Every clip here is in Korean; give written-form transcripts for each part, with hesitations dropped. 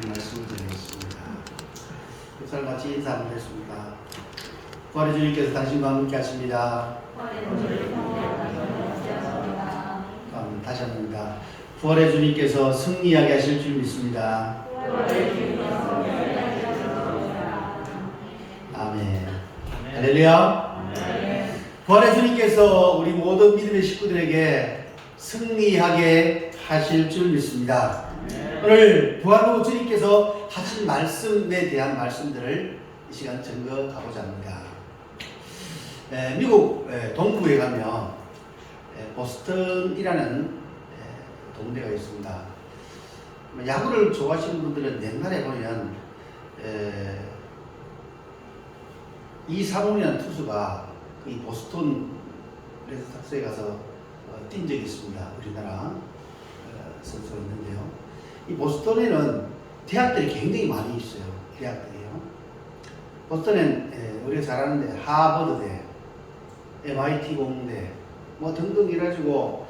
말씀을 드리겠습니다. 잘 같이 인사 한번 했습니다. 부활의 주님께서 당신과 함께 하십니다. 다시 한번입니다. 부활의 주님께서 승리하게 하실 줄 믿습니다. 아멘. 할렐루야. 부활의 주님께서 우리 모든 믿음의 식구들에게 승리하게 하실 줄 믿습니다. 오늘 부활 후 주님께서 하신 말씀에 대한 말씀들을 이 시간 증거 가보자 합니다. 미국 동부에 가면 보스턴이라는 동네가 있습니다. 야구를 좋아하시는 분들은 옛날에 보면 이상훈이라는 투수가 이 보스턴 레드삭스에 가서 뛴 적이 있습니다. 우리나라 선수가 있는데요. 이 보스턴에는 대학들이 굉장히 많이 있어요. 대학들이요. 보스턴엔 우리가 잘 아는데 하버드대, MIT 공대, 뭐 등등 이래가지고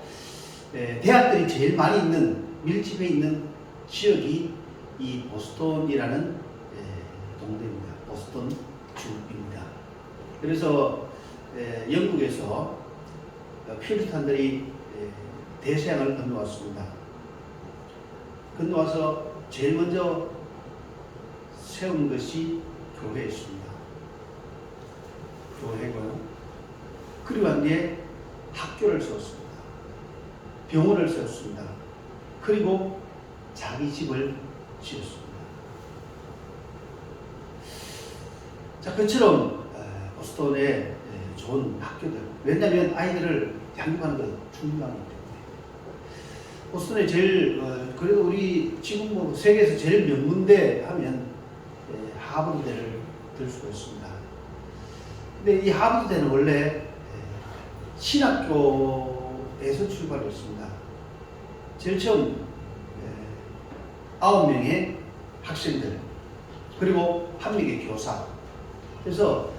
대학들이 제일 많이 있는 밀집해 있는 지역이 이 보스턴이라는 동네입니다. 보스턴 주입니다. 그래서 영국에서 퓨리탄들이 대서양을 건너왔습니다. 건너와서 제일 먼저 세운 것이 교회였습니다. 교회고요. 그리고 한 뒤에 학교를 세웠습니다. 병원을 세웠습니다. 그리고 자기 집을 지었습니다. 자, 그처럼 보스턴에 좋은 학교들, 왜냐하면 아이들을 양육하는 것 중요하기 때문에. 보스턴에 제일 그래도 우리 지금 뭐 세계에서 제일 명문대 하면 하버드대를 들 수가 있습니다. 근데 이 하버드대는 원래 신학교에서 출발했습니다. 제일 처음 9명의 학생들, 그리고 1명의 교사. 그래서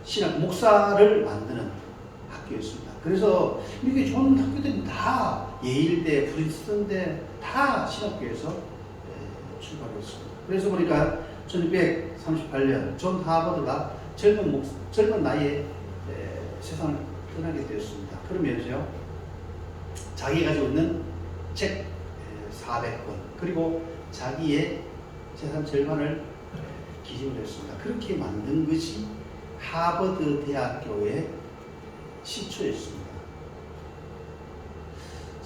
신학 목사를 만드는 학교였습니다. 그래서 미국의 좋은 학교들은 다 예일대, 프린스턴대 다 신학교에서 출발했습니다. 그래서 보니까 1938년 존 하버드가 젊은 나이에 세상을 떠나게 되었습니다. 그러면서요, 자기가 가지고 있는 책 400권, 그리고 자기의 재산 절반을 기증을 했습니다. 그렇게 만든 것이 하버드 대학교의 시초였습니다.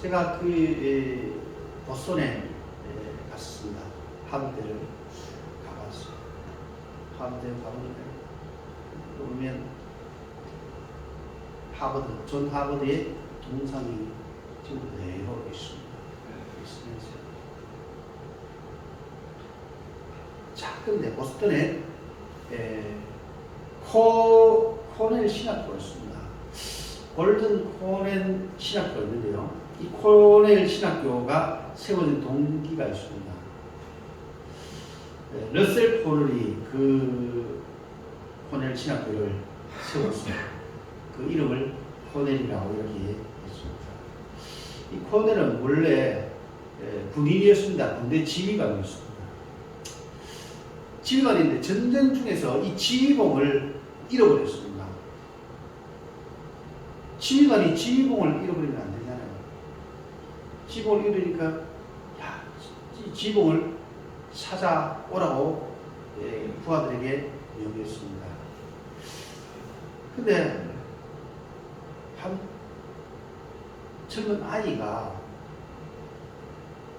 제가 보스턴에 갔습니다. 하버드를 가봤어요. 하버드에 가보는데 보면 존 하버드의 동상이 지금 그대로 있습니다. 있으면서 자, 그런데 보스턴에 코넬 신학교가 있습니다. 골든 코넬 신학교가 있는데요. 이 코넬 신학교가 세워진 동기가 있습니다. 러셀 코넬이 그 코넬 신학교를 세웠습니다. 그 이름을 코넬이라고 이렇게 했습니다. 이 코넬은 원래 군인이었습니다. 군대 지휘관이었습니다. 지휘관인데 전쟁 중에서 이 지휘봉을 잃어버렸습니다. 지휘관이 지휘봉을 잃어버리면 안 되잖아요. 지휘봉을 잃으니까 이 지휘봉을 찾아오라고 부하들에게 명했습니다. 근데 한 젊은 아이가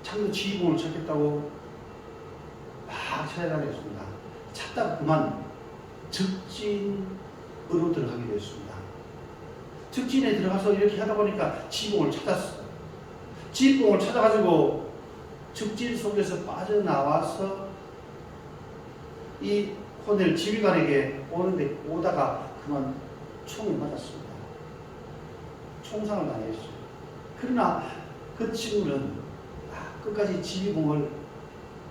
자기도 지휘봉을 찾겠다고 막 찾아다녔습니다. 찾다가 그만 적진으로 들어가게 되었습니다. 적진에 들어가서 이렇게 하다 보니까 지휘봉을 찾았어요. 지휘봉을 찾아가지고 적진 속에서 빠져나와서 이 코넬 지휘관에게 오다가 그만 총을 맞았습니다. 총상을 당했어요. 그러나 그 친구는 끝까지 지휘봉을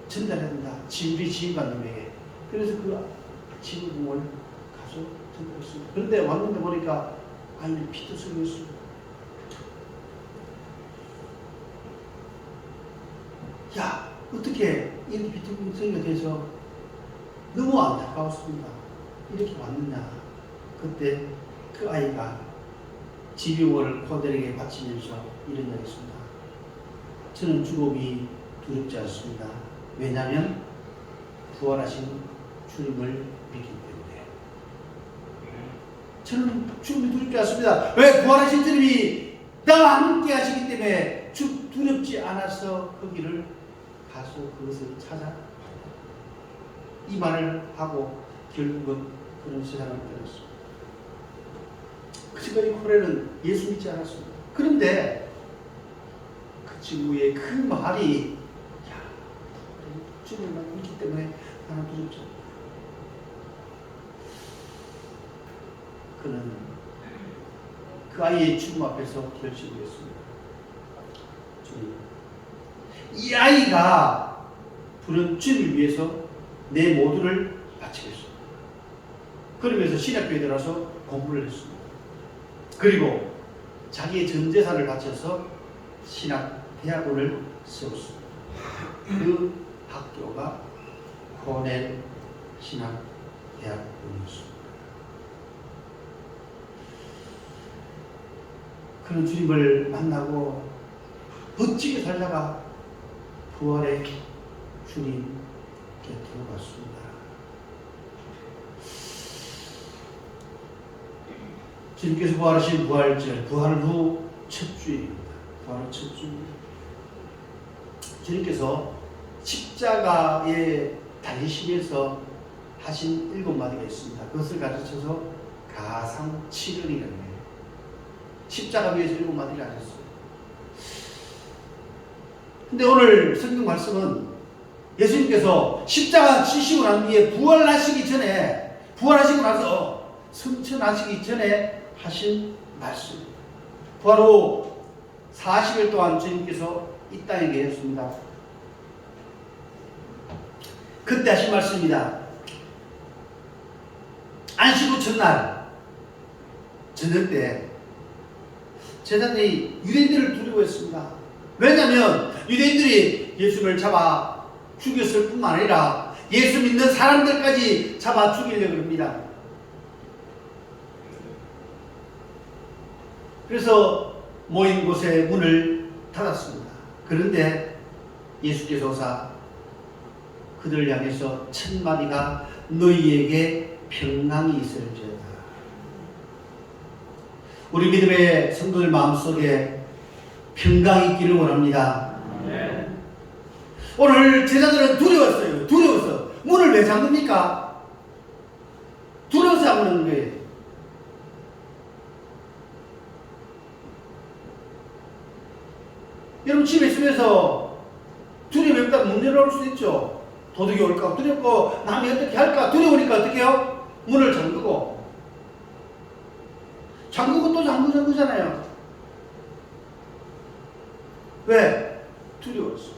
전달해야 된다. 우리 지휘관님에게. 그래서 그 지휘봉을 가서 전달했습니다. 그런데 왔는데 보니까 아이는 피도 sul렸습니다. 야, 어떻게 이렇게 비트공성이가 돼서 너무 안타까웠습니다. 이렇게 왔느냐. 그때 그 아이가 지병을 코들에게 바치면서 이런 이야기 했습니다. 저는 죽음이 두렵지 않습니다. 왜냐하면 부활하신 주님을 믿기 때문에. 저는 죽음이 두렵지 않습니다. 왜? 부활하신 주님이 나와 함께 하시기 때문에 두렵지 않아서 그 길을 가서 그것을 찾아 이 말을 하고 결국은 그런 세상을 떠났습니다. 그 지금까지 코레는 예수 믿지 않았습니다. 그런데 그 친구의 그 말이 야, 주님만 믿기 때문에 나는 두렵지 않다. 그는 그 아이의 죽음 앞에서 결심을 했습니다. 주님, 이 아이가 부른 주님을 위해서 내 모두를 바치겠습니다. 그러면서 신학교에 들어서 공부를 했습니다. 그리고 자기의 전 재산을 바쳐서 신학대학원을 세웠습니다. 그 학교가 코넬 신학대학원이었습니다. 그런 주님을 만나고 멋지게 살다가 부활의 주님 곁으로 갔습니다. 주님께서 부활하신 부활절, 부활 후 첫 주일입니다. 부활 후 첫 주일. 주님께서 십자가에 달리시면서 하신 7마디가 있습니다. 그것을 가르쳐서 가상칠언이라는 거예요. 십자가 위에서 7마디를 하셨어요. 근데 오늘 성경 말씀은 예수님께서 십자가 지시고 난 뒤에 부활하시고 나서 승천하시기 전에 하신 말씀. 부활 후 40일 동안 주님께서 이 땅에 계셨습니다. 그때 하신 말씀입니다. 안식 후 첫날 저녁 때 제자들이 유대인들을 두려워했습니다. 왜냐하면 유대인들이 예수를 잡아 죽였을 뿐만 아니라 예수 믿는 사람들까지 잡아 죽이려고 합니다. 그래서 모인 곳에 문을 닫았습니다. 그런데 예수께서 오사 그들을 향해서 첫 마디가 너희에게 평강이 있을지어다. 우리 믿음의 성도들 마음속에 평강이 있기를 원합니다. 네. 오늘 제자들은 두려웠어요. 두려워서. 문을 왜 잠깁니까? 두려워서 잠그는 거예요. 여러분 집에 있으면서 두려움이 없다가 문 열어올 수도 있죠. 도둑이 올까 두렵고 남이 어떻게 할까 두려우니까 어떻게 해요? 문을 잠그고 또 잠그잖아요. 왜? 두려웠어.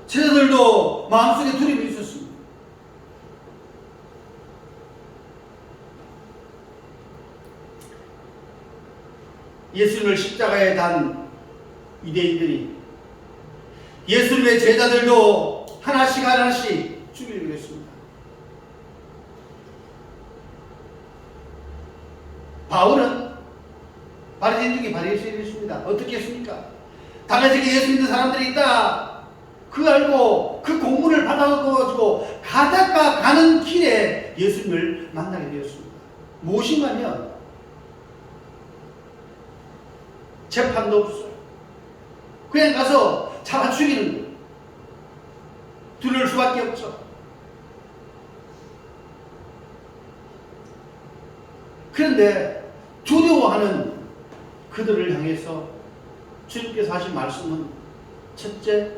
제자들도 마음속에 두려움이 있었습니다. 예수님을 십자가에 단 유대인들이 예수님의 제자들도 하나씩 죽이려고 했습니다. 바울은 바리새인 중에 바리새인이었습니다. 어떻게 했습니까? 다메섹에 예수 믿는 사람들이 있다. 그거 알고 그 공문을 받아가지고 가다가 가는 길에 예수님을 만나게 되었습니다. 무엇인가면 재판도 없어요. 그냥 가서 잡아 죽이는 거예요. 두려울 수밖에 없죠. 그런데 두려워하는 그들을 향해서 주님께서 하신 말씀은 첫째,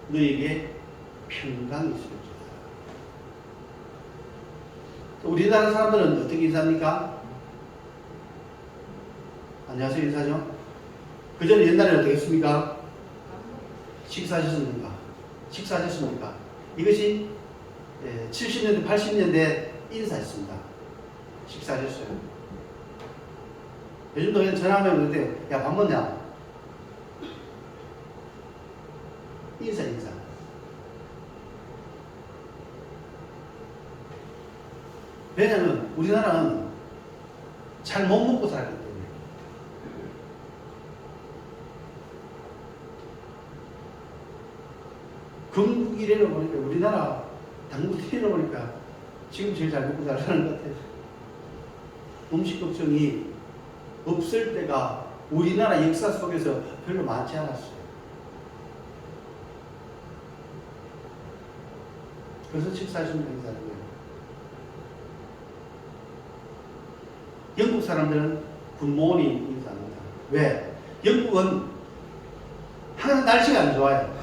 너에게 평강이 있을지어다. 우리나라 사람들은 어떻게 인사합니까? 안녕하세요 인사죠? 그전에 옛날에 어떻게 했습니까? 식사하셨습니까? 이것이 70년대 80년대 인사했습니다. 식사하셨어요. 요즘도 그냥 전화하면 그런데 야 밥 먹냐? 인사. 왜냐하면 우리나라는 잘 못 먹고 살기 때문에. 건국 이래로 보니까 우리나라 당국 이래로 보니까 지금 제일 잘 먹고 살아가는 것 같아요. 음식 걱정이 없을 때가 우리나라 역사 속에서 별로 많지 않았어요. 그래서 7, 40년이 사는 거예요. 영국 사람들은 굿모닝 인사합니다. 왜? 영국은 항상 날씨가 안 좋아요.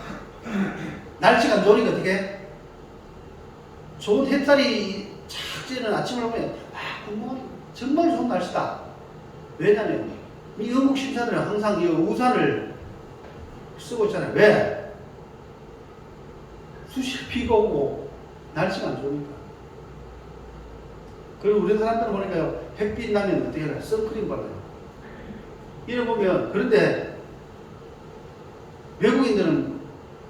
날씨가 안 좋으니까 어떻게? 좋은 햇살이 착 찌는 아침을 보면 굿모닝 정말 좋은 날씨다. 왜냐면 이 영국 신사들은 항상 이 우산을 쓰고 있잖아요. 왜? 수시로 비가 오고 날씨가 안 좋으니까. 그리고 우리 사람들은 보니까요, 햇빛 나면 어떻게 해요? 선크림 발라요. 이래 보면, 그런데 외국인들은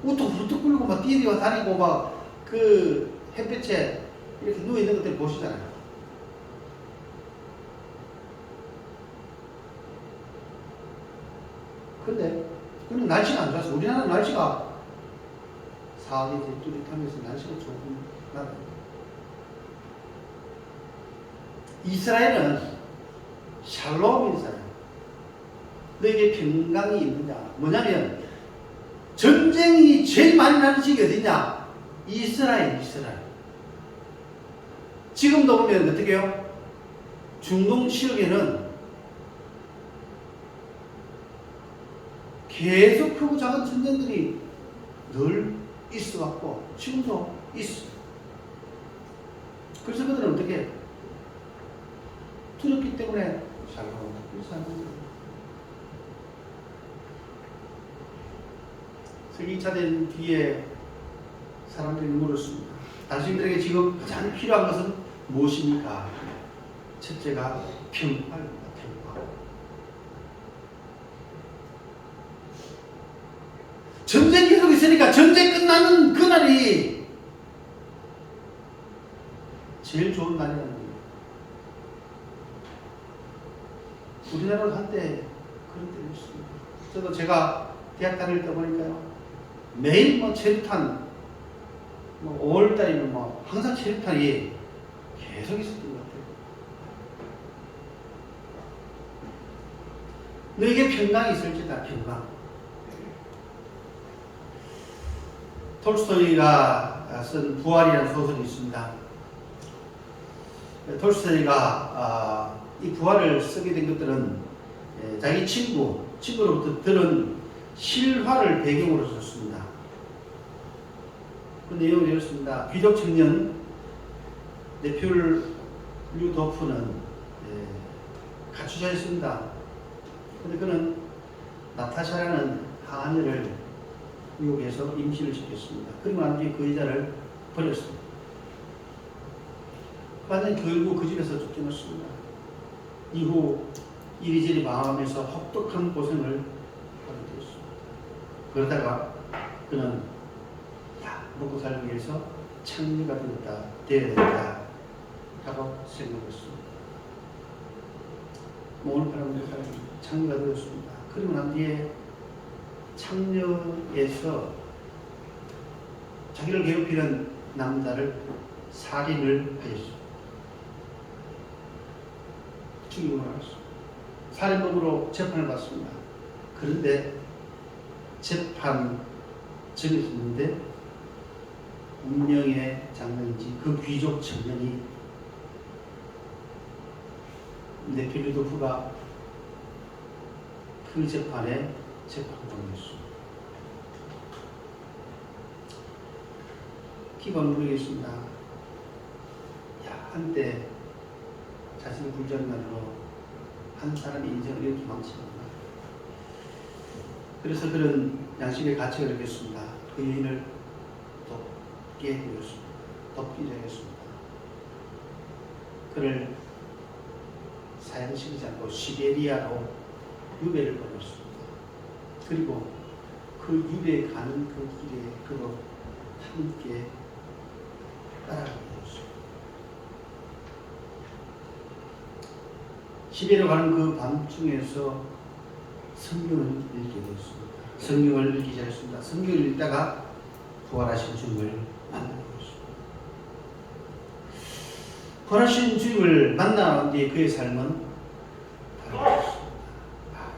우뚝 부뚝 굴고 막 뛰어 다니고 막 그 햇빛에 이렇게 누워있는 것들 보시잖아요. 근데 그는 날씨가 안 좋아서 우리나라는 날씨가 사기 뚜릿하면서 날씨가 좋은 나라입니다. 이스라엘은 샬롬 인사예요. 너에게 평강이 있느냐? 뭐냐면 전쟁이 제일 많이 나는 지역이 어디냐? 이스라엘. 지금도 보면 어떻게 해요? 중동 지역에는 계속 크고 작은 전쟁들이 늘 있어왔고 지금도 있어. 그래서 그들은 어떻게 해요? 두렵기 때문에 샬롬 인사하는 거예요. 세계 2차 된 뒤에 사람들이 물었습니다. 당신들에게 지금 가장 필요한 것은 무엇입니까? 첫째가 평화입니다. 평화. 전쟁 계속 있으니까 전쟁 끝나는 그날이 제일 좋은 날이라는 거예요. 우리나라도 한때 그런 때가 있습니다. 저도 제가 대학 다닐 때 보니까요, 매일 체류탄, 5월달이면 항상 체류탄이 계속 있었던 것 같아요. 너에게 평강이 있을지다. 평강. 톨스토이가 쓴 부활이라는 소설이 있습니다. 톨스토이가 이 부활을 쓰게 된 것들은 자기 친구로부터 들은 실화를 배경으로 썼습니다. 그 내용은 이렇습니다. 귀족 청년 네퓰 류도프는 가출자였습니다. 그런데 그는 나타샤라는 하녀를 미국에서 임신을 시켰습니다. 그리고 난 뒤에 그 여자를 버렸습니다. 그는 결국 그 집에서 쫓겨났습니다. 이후 이리저리 망하면서 혹독한 고생을 하게 되었습니다. 그러다가 그는 먹고 살기 위해서 창녀가 되어야 된다 하고 생각했습니다. 오늘 바람대로 창녀가 되었습니다. 그리고 난 뒤에 창녀에서 자기를 괴롭히는 남자를 살인을 하였습니다. 죽임을 하였습니다. 살인범으로 재판을 받습니다. 그런데 재판 정해졌는데 운명의 장면인지 그 귀족 청년이 네퓰 류도프가 그 재판에 재판관이었습니다. 기가 누르겠습니다. 한때 자신의 불장난으로 한 사람의 인생을 이렇게 망치는구나. 그래서 그런 양심의 가치가 이렇겠습니다. 그 여인을 돕게 되었습니다. 돕기 되었습니다. 그를 사형시키지 않고 시베리아로 유배를 보냈습니다. 그리고 그 유래 가는 그 길에 그로 함께 따라가게 되었습니다. 시베리아 가는 그 밤중에서 성경을 읽게 되었습니다. 성경을 읽기 시작했습니다. 성경을 읽다가 부활하신 주님을 만나게 되었습니다. 부활하신 주님을 만난 뒤에 그의 삶은 달라졌습니다.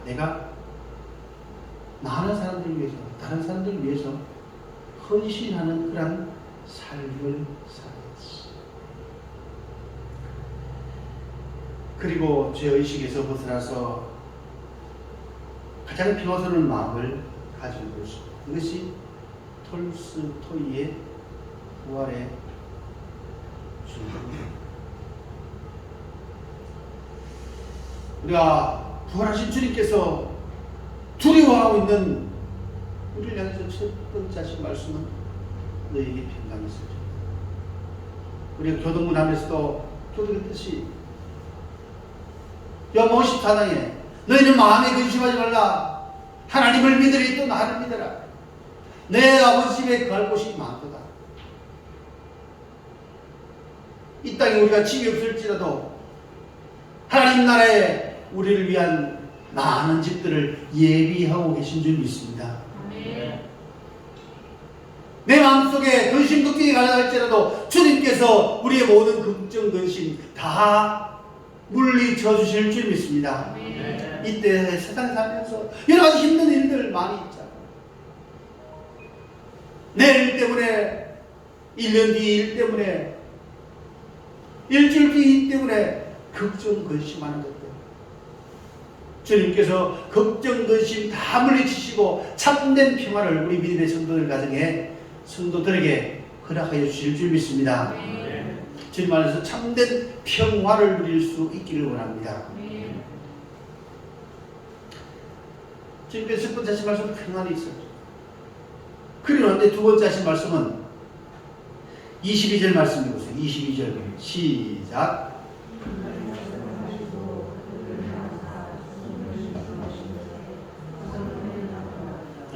내가 많은 사람들을 위해서, 다른 사람들을 위해서 헌신하는 그런 삶을 살았지. 그리고 죄의식에서 벗어나서 가장 평화스러운 마음을 가지고 있습니다. 이것이 톨스토이의 부활의 주인공입니다. 우리가 부활하신 주님께서 두려워하고 있는 우리를 향해서 첫 번째 하신 말씀은 너에게 평강이 있으리라. 우리가 교동문 하면서도 교독했듯이 요한 54장에 너희는 마음에 근심하지 말라. 하나님을 믿으리 또 나를 믿으라. 내 아버지 집에 갈 곳이 많도다. 이 땅에 우리가 집이 없을지라도 하나님 나라에 우리를 위한 많은 집들을 예비하고 계신 줄 믿습니다. 내 마음속에 근심 걱정이 가능할지라도 주님께서 우리의 모든 걱정 근심 다 물리쳐 주실 줄 믿습니다. 이때 세상 살면서 여러 가지 힘든 일들 많이 있잖아요. 내일 때문에, 1년 뒤 일 때문에, 일주일 뒤 일 때문에 걱정 근심하는 것들, 주님께서 걱정 근심 다 물리치시고 참된 평화를 우리 믿음의 성도들 가정에, 성도들에게 허락하여 주실 줄 믿습니다. 주님 안에서 참된 평화를 누릴 수 있기를 원합니다. 주님께서 첫 번째 하신 말씀은 평안이 있어요. 그러는데 두 번째 하신 말씀은 22절 말씀 읽으세요. 22절 시작.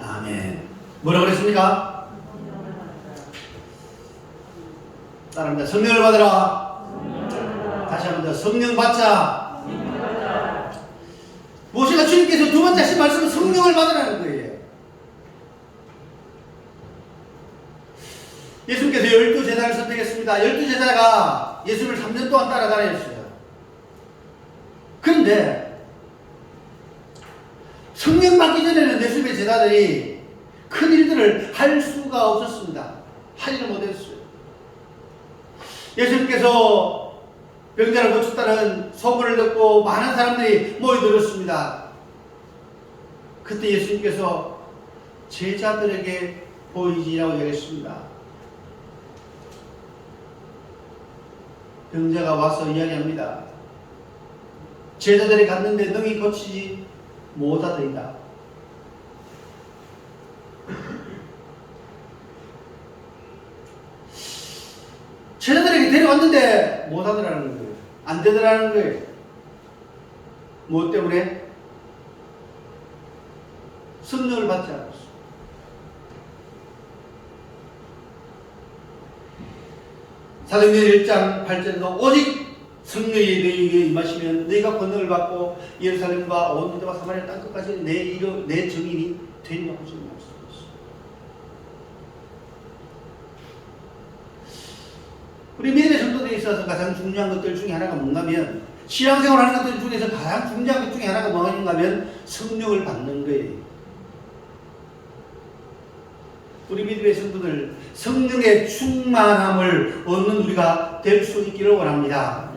아멘. 뭐라고 그랬습니까? 따라합니다. 성령을 받으라. 다시 한번 더 성령 받자. 무엇인가 주님께서 두 번째 하신 말씀은 성령을 받으라는 거예요. 예수님께서 12제자를 선택했습니다. 12제자가 예수를 3년 동안 따라다녔어요. 그런데 성령 받기 전에는 예수님의 제자들이 큰 일들을 할 수가 없었습니다. 하지는 못했어요. 예수님께서 병자를 고쳤다는 소문을 듣고 많은 사람들이 모여들었습니다. 그때 예수님께서 제자들에게 보이지라고 얘기했습니다. 병자가 와서 이야기합니다. 제자들이 갔는데 능히 고치지 못하더이다. 제자들에게 데려왔는데 못하더라는 거예요. 안 되더라는 거예요. 무엇 때문에? 성령을 받지 않았어. 사도행전 1장 8절에도 오직 성령이 너희에게 임하시면 너희가 권능을 받고 예루살렘과 온 유다와 사마리아 땅끝까지 내 증인이 되리라고 지금 말씀하셨어요. 우리 믿음의 성도들에 있어서 가장 중요한 것들 중에 하나가 뭔가 하면, 신앙생활 하는 것들 중에서 가장 중요한 것 중에 하나가 뭔가 하면 성령을 받는 거예요. 우리 믿음의 성도들 성령의 충만함을 얻는 우리가 될 수 있기를 원합니다.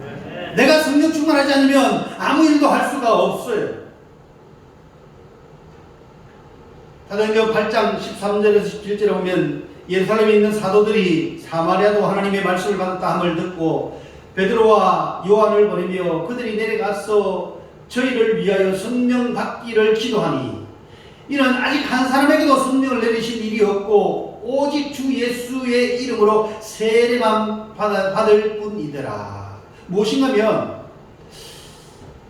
내가 성령 충만하지 않으면 아무 일도 할 수가 없어요. 사도행전 8장 13절에서 17절에 보면 예루살렘에 있는 사도들이 사마리아도 하나님의 말씀을 받았다 함을 듣고 베드로와 요한을 보내며 그들이 내려가서 저희를 위하여 성령 받기를 기도하니 이는 아직 한 사람에게도 성령을 내리신 일이 없고 오직 주 예수의 이름으로 세례만 받을 뿐이더라. 무엇인가면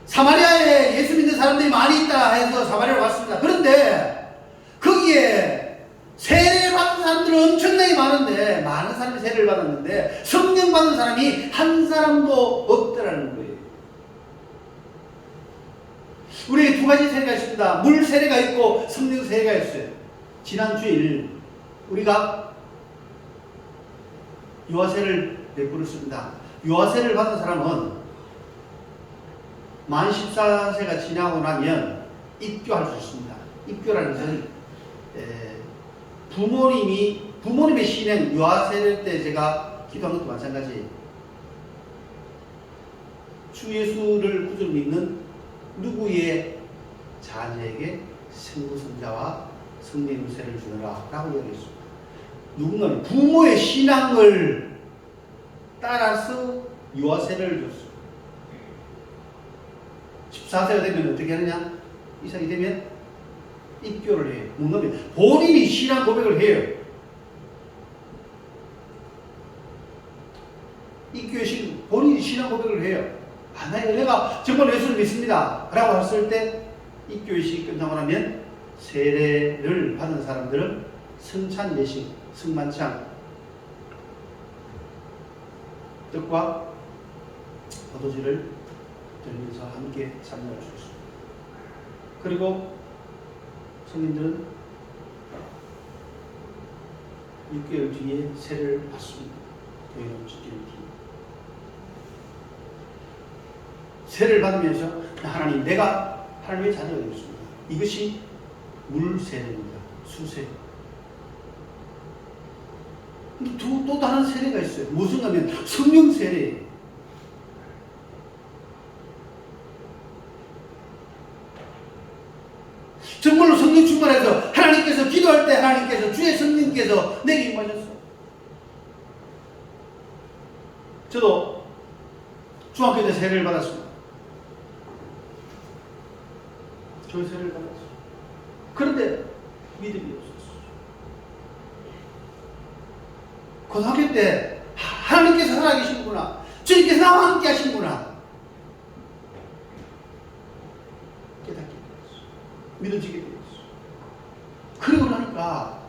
사마리아에 예수 믿는 사람들이 많이 있다 해서 사마리아로 왔습니다. 그런데 거기에 엄청나게 많은데 많은 사람이 세례를 받았는데 성령 받은 사람이 한 사람도 없더라는 거예요. 우리에게 두 가지 세례가 있습니다. 물 세례가 있고 성령 세례가 있어요. 지난 주일 우리가 유아세를 베풀었습니다. 유아세를 받은 사람은 만 14세가 지나고 나면 입교할 수 있습니다. 입교라는 것은 부모님의 신행 유아세례 때 제가 기도한 것도 마찬가지. 주 예수를 구주로 믿는 누구의 자녀에게 성부성자와 성령의 세례를 주느라 라고 이야기했습니다. 누군가는 부모의 신앙을 따라서 유아세례를 줬습니다. 14세가 되면 어떻게 하느냐? 이상이 되면 입교를 해요. 뭔가 본인이 신앙 고백을 해요. 입교의 본인이 신앙 고백을 해요. 내가 정말 예수를 믿습니다 라고 했을 때 입교의식이 끝나고 나면 세례를 받은 사람들은 성찬 예식, 성만찬 떡과 포도주를 들면서 함께 참여할 수 있습니다. 그리고 성인들은 6개월 뒤에 세례를 받습니다. 교회는 지키는 뒤. 세례를 받으면서 하나님, 내가 하나님의 자녀가 되었습니다. 이것이 물세례입니다. 수세례. 또 다른 세례가 있어요. 무슨 하면 성령 세례예요. 정말로 성령 충만해서 하나님께서 기도할 때 하나님께서 주의 성령께서 내게 임하셨어. 저도 중학교 때 세례를 받았습니다. 교회 세례를 받았어요. 그런데 믿음이 없었어요. 고등학교 때 하나님께서 살아계시는구나, 주님께서 나와 함께 하시는구나 깨닫게 되었어요. 믿어지게 되었어요. 그러고 나니까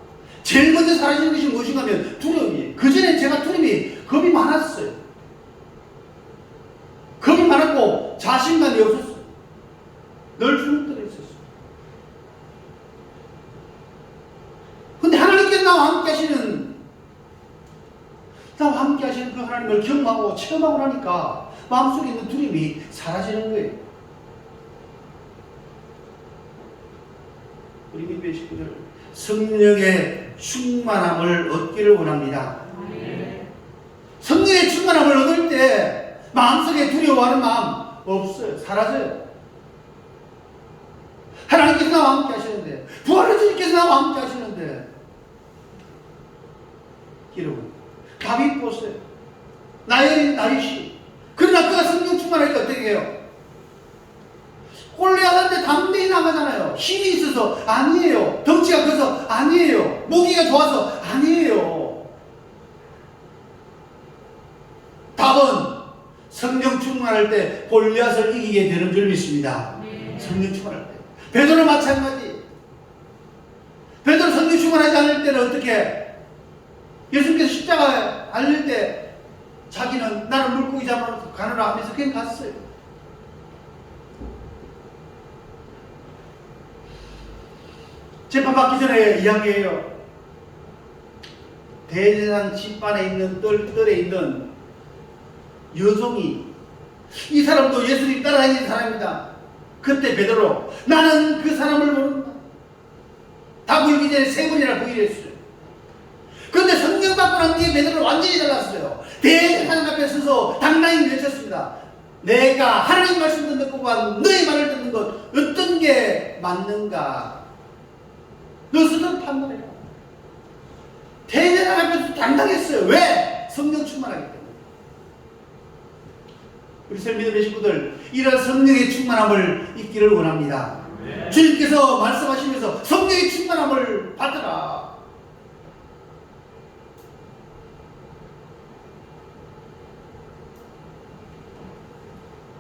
제일 먼저 사라지는 것이 무엇인가 하면 두려움이에요. 그전에 제가 겁이 많았어요. 겁이 많았고 자신감이 없었어요. 늘 주눅들어 있었어요. 근데 하나님께서 나와 함께 하시는 그 하나님을 경험하고 체험하고 나니까 마음속에 있는 두려움이 사라지는 거예요. 우리 믿음의 식구들, 성령의 충만함을 얻기를 원합니다. 성령의 충만함을 얻을 때 마음속에 두려워하는 마음 없어요. 사라져요. 하나님께서 나와 함께 하시는데, 부활의 주님께서 나와 함께 하시는데, 여러분, 다윗 보세요. 나윗이. 그러나 그가 성령 충만하니까 어떻게 해요? 골리앗한테 담대히 나가잖아요. 힘이 있어서 아니에요. 덩치가 커서 아니에요. 무기가 좋아서 아니에요. 답은 성령 충만할 때 골리앗을 이기게 되는 줄 믿습니다. 성령 충만할 때. 베드로 마찬가지. 베드로 성령 충만하지 않을 때는 어떻게? 예수님께서 십자가에 달릴 때 자기는 나는 물고기 잡으러 가느라 하면서 그냥 갔어요. 재판받기 전에 이야기해요. 대제사장 집안에 있는 뜰에 있는 여종이, 이 사람도 예수님 따라다니는 사람입니다. 그때 베드로, 나는 그 사람을 모른다. 다 굴기 전에 3번이나 부인했어요. 그런데 성령 받고 난 뒤에 베드로는 완전히 달랐어요. 대제사장 앞에 서서 당당히 외쳤습니다. 내가 하나님 말씀 듣는 것과 너의 말을 듣는 것 어떤 게 맞는가? 너 스스로 판단해라. 대제사장 앞에서 당당했어요. 왜? 성령 충만하기 때문에. 우리 새 믿음의 식구들, 이런 성령의 충만함을 잊기를 원합니다. 주님께서 말씀하시면서 성령의 충만함을 받으라.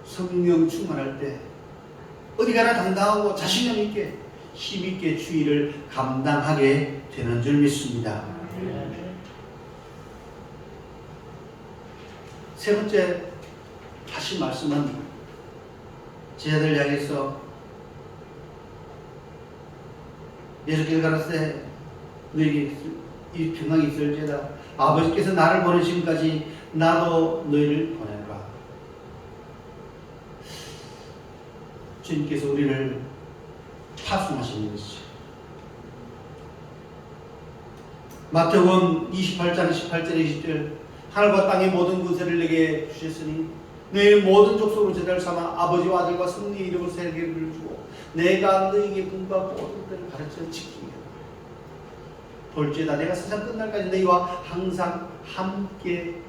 성령 충만할 때 어디 가나 당당하고 자신감 있게 힘있게 주의를 감당하게 되는 줄 믿습니다. 세 번째 하신 말씀은 제자들 향해서 예수께서 가라사대 너에게 이 평강이 있을지어다 아버지께서 나를 보내시기까지 나도 너희를 보내라. 주님께서 우리를 파송하시는 것이죠. 마태복음 28장 18절 20절 하늘과 땅의 모든 권세를 내게 주셨으니 너희 모든 족속으로 제자를 삼아 아버지와 아들과 성령의 이름으로 세계를 주고 내가 너희에게 분부한 모든 것들을 가르쳐 지키게 하라. 볼지어다 내가 세상 끝날까지 너희와 항상 함께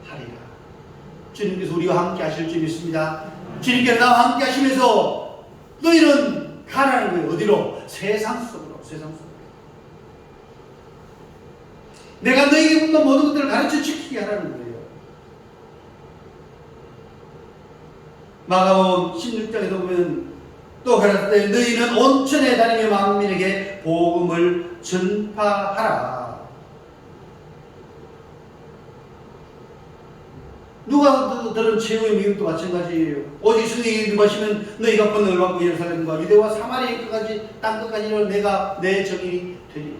하리라. 주님께서 우리와 함께 하실 줄 믿습니다. 주님께서 나와 함께 하시면서 너희는 가라는 거예요. 어디로? 세상 속으로. 세상 속으로. 내가 너희에게 분부한 모든 것들을 가르쳐 지키게 하라는 거예요. 마가복음 16장에도 보면 또 가라사대 너희는 온천에 다니며 만민에게 복음을 전파하라. 누가 들은 최후의 미국도 마찬가지예요. 오직 성령이 임하시면 너희가 권능을 받고 예루살렘과 유대와 사마리아 끝까지 땅 끝까지 내가 내 증인이 되리.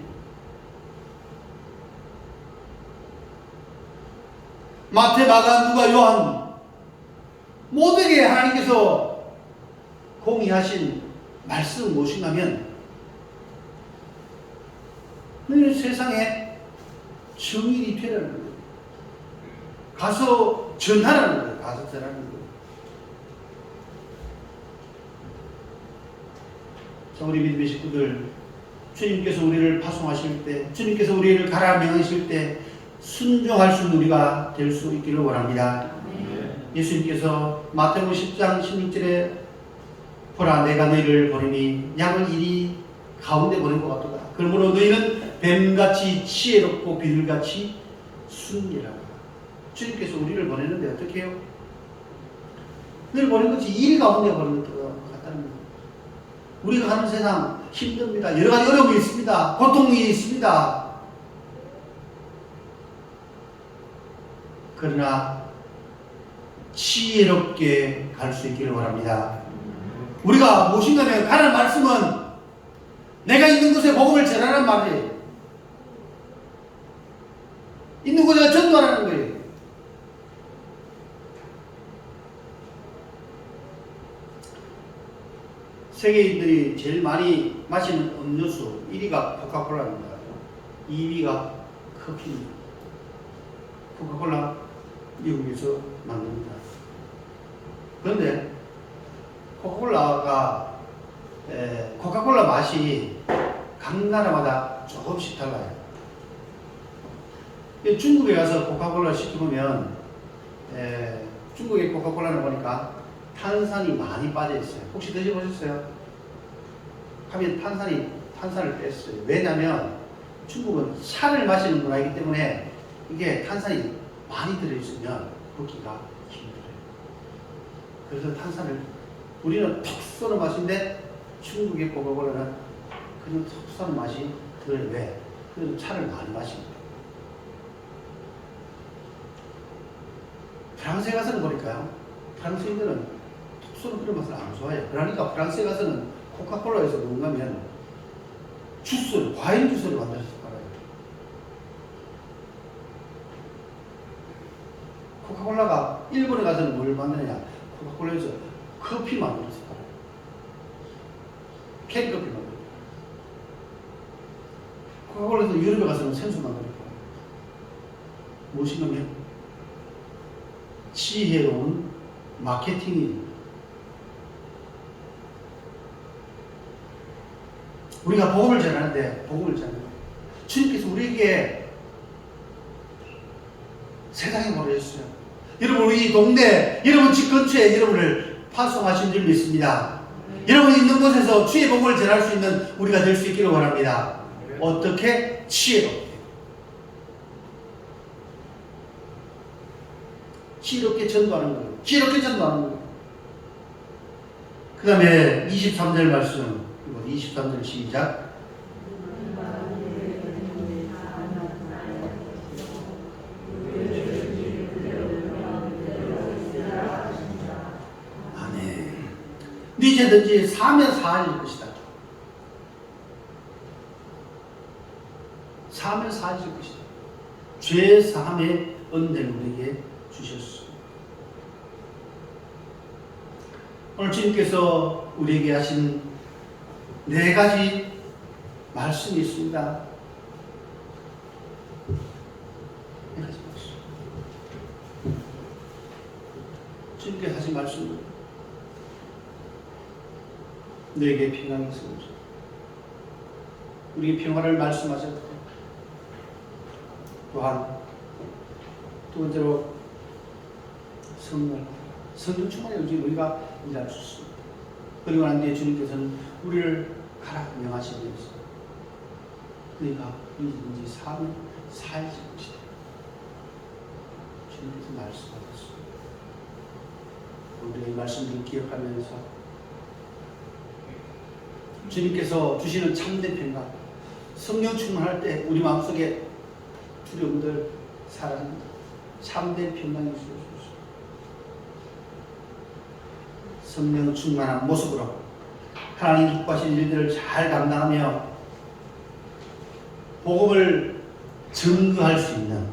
마태, 마가, 누가, 요한 모두에게 하나님께서 공의하신 말씀은 무엇인가 하면 너희는 세상에 증인이 되라는 거예요. 가서 전하라는 거예요. 가서 전하는 거예요. 자, 우리 믿음의 식구들, 주님께서 우리를 파송하실 때, 주님께서 우리를 가라 명하실 때 순종할 수 있는 우리가 될 수 있기를 원합니다. 예수님께서 마태복음 10장 16절에 보라 내가 너희를 보내니 양을 이리 가운데 보낸 것 같도다. 그러므로 너희는 뱀같이 지혜롭고 비둘같이 순결하라. 주님께서 우리를 보내는데 어떻게 해요? 늘 보낸 것이 일 가운데 보낸 것 같다는 거예요. 우리가 사는 세상 힘듭니다. 여러 가지 어려움이 있습니다. 고통이 있습니다. 그러나 지혜롭게 갈 수 있기를 바랍니다. 우리가 무엇인가면 가는 말씀은 내가 있는 곳에 복음을 전하라는 말이에요. 있는 곳에 전도하라는 거예요. 세계인들이 제일 많이 마시는 음료수 1위가 코카콜라입니다. 2위가 커피입니다. 코카콜라 미국에서 만듭니다. 그런데 코카콜라 맛이 각 나라마다 조금씩 달라요. 중국에 가서 코카콜라 시켜보면 중국의 코카콜라를 보니까 탄산이 많이 빠져 있어요. 혹시 드셔보셨어요? 하면 탄산을 뺐어요. 왜냐하면 중국은 차를 마시는 문화이기 때문에 이게 탄산이 많이 들어있으면 먹기가 힘들어요. 그래서 탄산을 우리는 톡 쏘는 맛인데 중국의 코카콜라는 그런 톡 쏘는 맛이 들어요. 왜? 그래서 차를 많이 마십니다. 프랑스에 가서는 보니까요. 프랑스인들은 톡 쏘는 그런 맛을 안 좋아해요. 그러니까 프랑스에 가서는 코카콜라에서 뭔가 하면 주스를, 과일 주스를 만들어서 팔아요. 코카콜라가 일본에 가서는 뭘 만드느냐? 코카콜라에서 커피 만들어서 팔아요. 캔커피 만들어요. 코카콜라에서 유럽에 가서는 생수 만들어요. 무엇인가면 지혜로운 마케팅입니다. 우리가 복음을 전하는데 주님께서 우리에게 세상에 보내셨어요. 여러분 우리 동네, 여러분 집 근처에 여러분을 파송하신 줄 믿습니다. 여러분이 있는 곳에서 주의 복음을 전할 수 있는 우리가 될 수 있기를 원합니다. 어떻게? 지혜롭게. 지혜롭게 전도하는 거예요. 지혜롭게 전도하는 거예요. 그 다음에 23절 말씀, 23절 시작. 죄든지 사하면 사하질 것이다. 사하면 사하질 것이다. 죄 사함의 은혜를 우리에게 주셨습니다. 오늘 주님께서 우리에게 하신 4가지 말씀이 있습니다. 4가지 말씀. 주님께서 하신 말씀은 너에게 평안이 있습니다. 우리에게 평화를 말씀하셨고, 또한 두 번째로 성령 충만의 의지 우리가 일할 수 있습니다. 그리고 난 뒤에 주님께서는 우리를 가라 명하시면서 너희가 언제든지 사하면 사해질 것이다. 주님께서 말씀하셨습니다. 우리의 말씀을 기억하면서 주님께서 주시는 참된 평강, 성령 충만할 때 우리 마음속에 두려움들 사라집니다. 참된 평강이 주어집니다. 성령 충만한 모습으로 하나님 기뻐하신 일들을 잘 감당하며 복음을 증거할 수 있는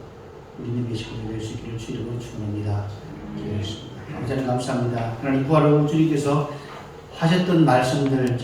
우리 믿음의 식구들 될 수 있기를 주님으로 축원합니다. 기도하겠습니다. 감사합니다. 하나님 부활하고 주님께서 하셨던 말씀들